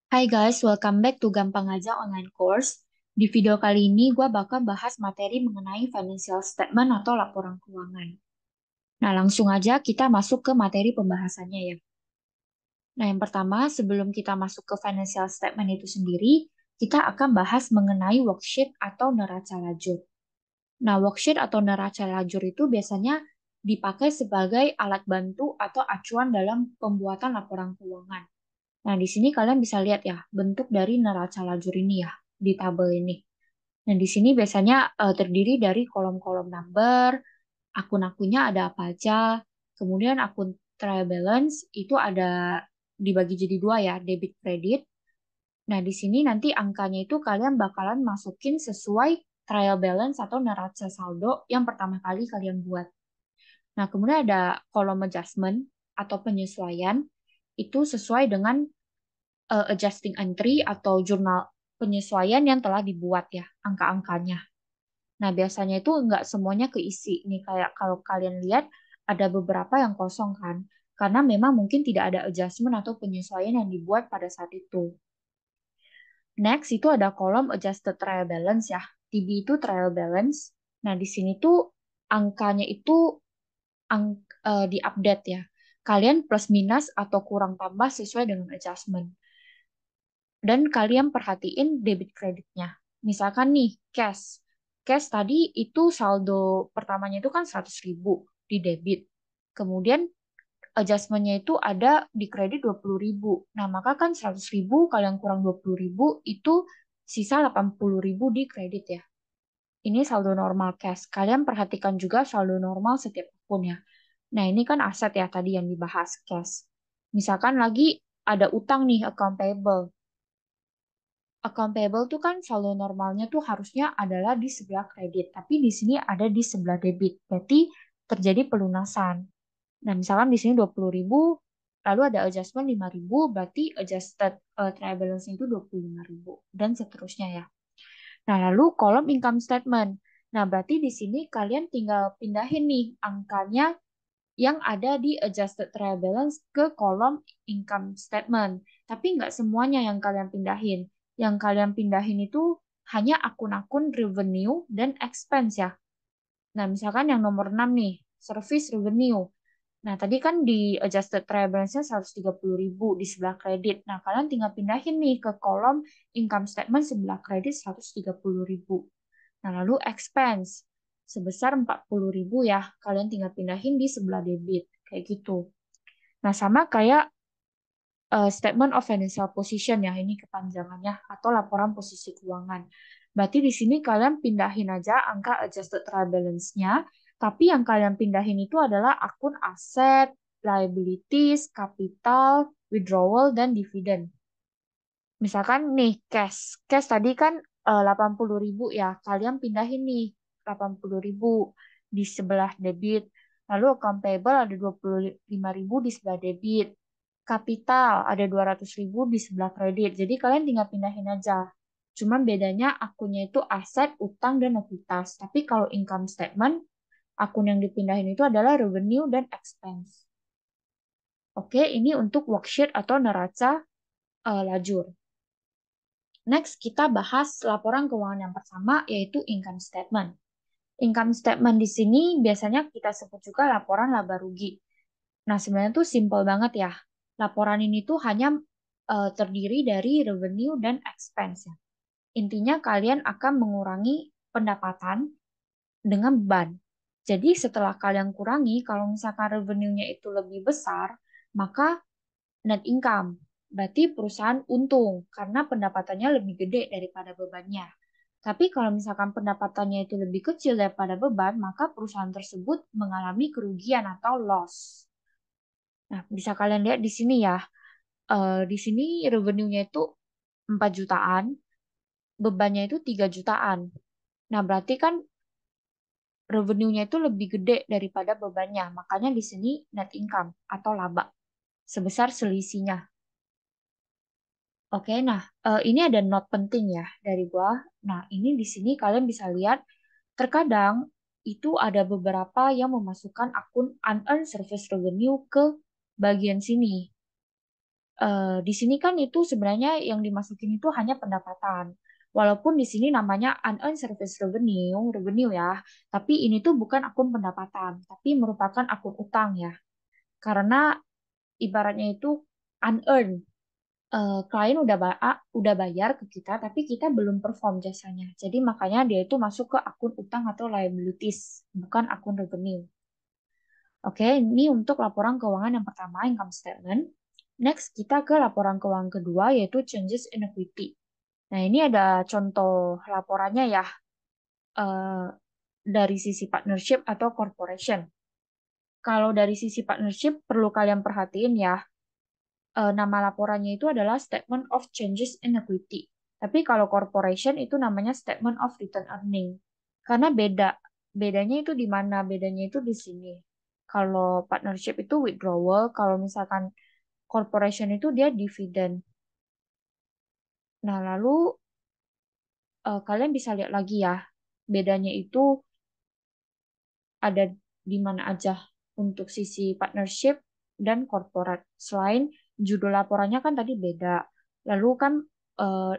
Hai guys, welcome back to Gampang Aja Online Course. Di video kali ini, gue bakal bahas materi mengenai financial statement atau laporan keuangan. Nah, langsung aja kita masuk ke materi pembahasannya ya. Nah, yang pertama, sebelum kita masuk ke financial statement itu sendiri, kita akan bahas mengenai worksheet atau neraca lajur. Nah, worksheet atau neraca lajur itu biasanya dipakai sebagai alat bantu atau acuan dalam pembuatan laporan keuangan. Nah, di sini kalian bisa lihat ya, bentuk dari neraca lajur ini ya, di tabel ini. Nah, di sini biasanya terdiri dari kolom-kolom number, akun-akunnya ada apa aja, kemudian akun trial balance itu ada dibagi jadi dua ya, debit kredit. Nah, di sini nanti angkanya itu kalian bakalan masukin sesuai trial balance atau neraca saldo yang pertama kali kalian buat. Nah, kemudian ada kolom adjustment atau penyesuaian, itu sesuai dengan adjusting entry atau jurnal penyesuaian yang telah dibuat ya, angka-angkanya. Nah, biasanya itu nggak semuanya keisi. Nih, kayak kalau kalian lihat, ada beberapa yang kosong kan, karena memang mungkin tidak ada adjustment atau penyesuaian yang dibuat pada saat itu. Next, itu ada kolom adjusted trial balance ya. TB itu trial balance. Nah, di sini tuh angkanya itu diupdate ya. Kalian plus minus atau kurang tambah sesuai dengan adjustment. Dan kalian perhatiin debit kreditnya. Misalkan nih, cash. Cash tadi itu saldo pertamanya itu kan 100.000 di debit. Kemudian adjustment-nya itu ada di kredit 20.000. Nah, maka kan 100.000 kalian kurang 20.000 itu sisa 80.000 di kredit ya. Ini saldo normal cash. Kalian perhatikan juga saldo normal setiap akun ya. Nah, ini kan aset ya tadi yang dibahas cash. Misalkan lagi ada utang nih, account payable. Account payable tuh kan saldo normalnya tuh harusnya adalah di sebelah kredit, tapi di sini ada di sebelah debit. Berarti terjadi pelunasan. Nah, misalkan di sini 20.000, lalu ada adjustment 5.000, berarti adjusted trial balance itu 25.000 dan seterusnya ya. Nah, lalu kolom income statement. Nah, berarti di sini kalian tinggal pindahin nih angkanya yang ada di adjusted trial balance ke kolom income statement. Tapi nggak semuanya yang kalian pindahin. Yang kalian pindahin itu hanya akun-akun revenue dan expense ya. Nah, misalkan yang nomor 6 nih, service revenue. Nah, tadi kan di adjusted trial balance-nya 130.000 di sebelah kredit. Nah, kalian tinggal pindahin nih ke kolom income statement sebelah kredit 130.000. Nah, lalu expense sebesar 40.000 ya. Kalian tinggal pindahin di sebelah debit. Kayak gitu. Nah, sama kayak statement of financial position ya. Ini kepanjangannya. Atau laporan posisi keuangan. Berarti di sini kalian pindahin aja angka adjusted trial balance-nya. Tapi yang kalian pindahin itu adalah akun aset, liabilities, capital, withdrawal, dan dividen. Misalkan nih cash. Cash tadi kan 80.000 ya. Kalian pindahin nih 80.000 di sebelah debit. Lalu account payable ada 25.000 di sebelah debit. Kapital ada 200.000 di sebelah kredit. Jadi kalian tinggal pindahin aja. Cuman bedanya akunnya itu aset, utang, dan ekuitas. Tapi kalau income statement, akun yang dipindahin itu adalah revenue dan expense. Oke, ini untuk worksheet atau neraca lajur. Next, kita bahas laporan keuangan yang pertama, yaitu income statement. Income statement di sini biasanya kita sebut juga laporan laba rugi. Nah, sebenarnya tuh simple banget ya. Laporan ini tuh hanya terdiri dari revenue dan expense ya. Intinya kalian akan mengurangi pendapatan dengan beban. Jadi setelah kalian kurangi, kalau misalkan revenue-nya itu lebih besar, maka net income. Berarti perusahaan untung karena pendapatannya lebih gede daripada bebannya. Tapi kalau misalkan pendapatannya itu lebih kecil daripada beban, maka perusahaan tersebut mengalami kerugian atau loss. Nah, bisa kalian lihat di sini ya. Di sini revenue-nya itu 4 jutaan, bebannya itu 3 jutaan. Nah, berarti kan revenue-nya itu lebih gede daripada bebannya. Makanya di sini net income atau laba sebesar selisihnya. Oke, nah ini ada note penting ya dari gua. Nah, ini di sini kalian bisa lihat terkadang itu ada beberapa yang memasukkan akun unearned service revenue ke bagian sini. Di sini kan itu sebenarnya yang dimasukin itu hanya pendapatan. Walaupun di sini namanya unearned service revenue ya, tapi ini tuh bukan akun pendapatan, tapi merupakan akun utang ya. Karena ibaratnya itu unearned. Klien udah bayar ke kita, tapi kita belum perform jasanya. Jadi makanya dia itu masuk ke akun utang atau liabilities, bukan akun revenue. Oke, ini untuk laporan keuangan yang pertama, income statement. Next, kita ke laporan keuangan kedua, yaitu changes in equity. Nah, ini ada contoh laporannya ya, eh, dari sisi partnership atau corporation. Kalau dari sisi partnership, perlu kalian perhatiin ya, nama laporannya itu adalah Statement of Changes in Equity. Tapi kalau corporation itu namanya Statement of Return Earning. Karena beda. Bedanya itu di mana? Bedanya itu di sini. Kalau partnership itu withdrawal, kalau misalkan corporation itu dia dividen. Nah, lalu kalian bisa lihat lagi ya, bedanya itu ada di mana aja untuk sisi partnership dan corporate. Selain judul laporannya kan tadi beda. Lalu kan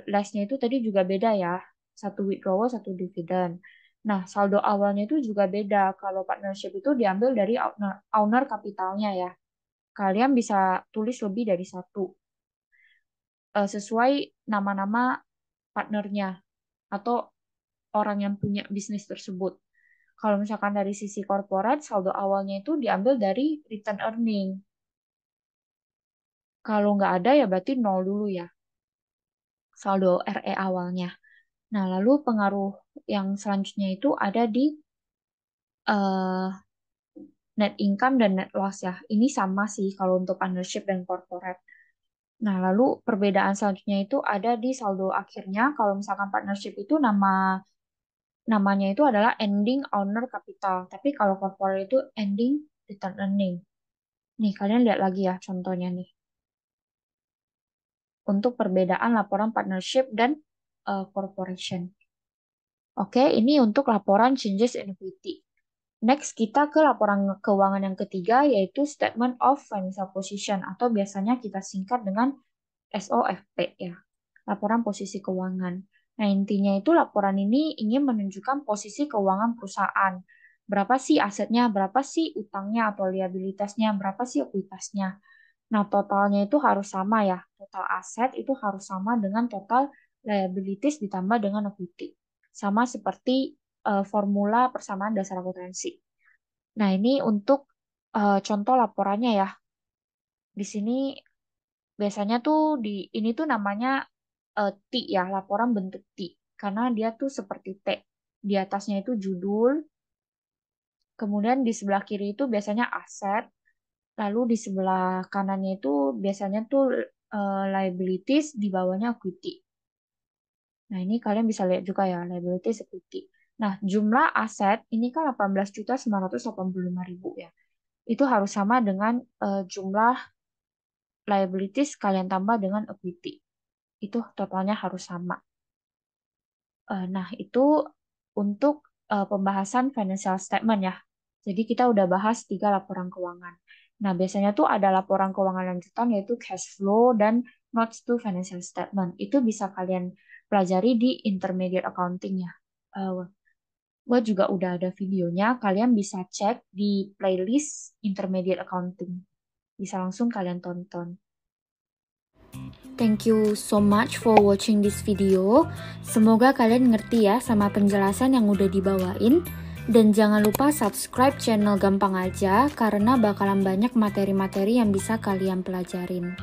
last-nya itu tadi juga beda ya. Satu withdrawal, satu dividen. Nah, saldo awalnya itu juga beda. Kalau partnership itu diambil dari owner kapitalnya ya. Kalian bisa tulis lebih dari satu. Sesuai nama-nama partnernya atau orang yang punya bisnis tersebut. Kalau misalkan dari sisi corporate, saldo awalnya itu diambil dari return earning. Kalau nggak ada ya berarti nol dulu ya, saldo RE awalnya. Nah, lalu pengaruh yang selanjutnya itu ada di eh, net income dan net loss ya. Ini sama sih kalau untuk partnership dan corporate. Nah, lalu perbedaan selanjutnya itu ada di saldo akhirnya. Kalau misalkan partnership itu namanya itu adalah ending owner capital. Tapi kalau corporate itu ending return earning. Nih, kalian lihat lagi ya contohnya nih. Untuk perbedaan laporan partnership dan corporation. Oke, ini untuk laporan changes in equity. Next, kita ke laporan keuangan yang ketiga, yaitu Statement of Financial Position, atau biasanya kita singkat dengan SOFP ya, laporan posisi keuangan. Nah, intinya itu laporan ini ingin menunjukkan posisi keuangan perusahaan. Berapa sih asetnya, berapa sih utangnya atau liabilitasnya, berapa sih ekuitasnya. Nah, totalnya itu harus sama ya. Total aset itu harus sama dengan total liabilities ditambah dengan equity. Sama seperti formula persamaan dasar akuntansi. Nah, ini untuk contoh laporannya ya. Di sini biasanya tuh ini tuh namanya T ya, laporan bentuk T. Karena dia tuh seperti T. Di atasnya itu judul, kemudian di sebelah kiri itu biasanya aset, lalu di sebelah kanannya itu biasanya tuh liabilities, di bawahnya equity. Nah, ini kalian bisa lihat juga ya, liabilities equity. Nah, jumlah aset ini kan 18.985.000 ya. Itu harus sama dengan jumlah liabilities kalian tambah dengan equity. Itu totalnya harus sama. Nah, itu untuk pembahasan financial statement ya. Jadi kita udah bahas 3 laporan keuangan. Nah, biasanya tuh ada laporan keuangan lanjutan yaitu cash flow dan notes to financial statement. Itu bisa kalian pelajari di intermediate accounting ya. Gue juga udah ada videonya, kalian bisa cek di playlist intermediate accounting. Bisa langsung kalian tonton. Thank you so much for watching this video. Semoga kalian ngerti ya sama penjelasan yang udah dibawain. Dan jangan lupa subscribe channel Gampang Aja karena bakalan banyak materi-materi yang bisa kalian pelajarin.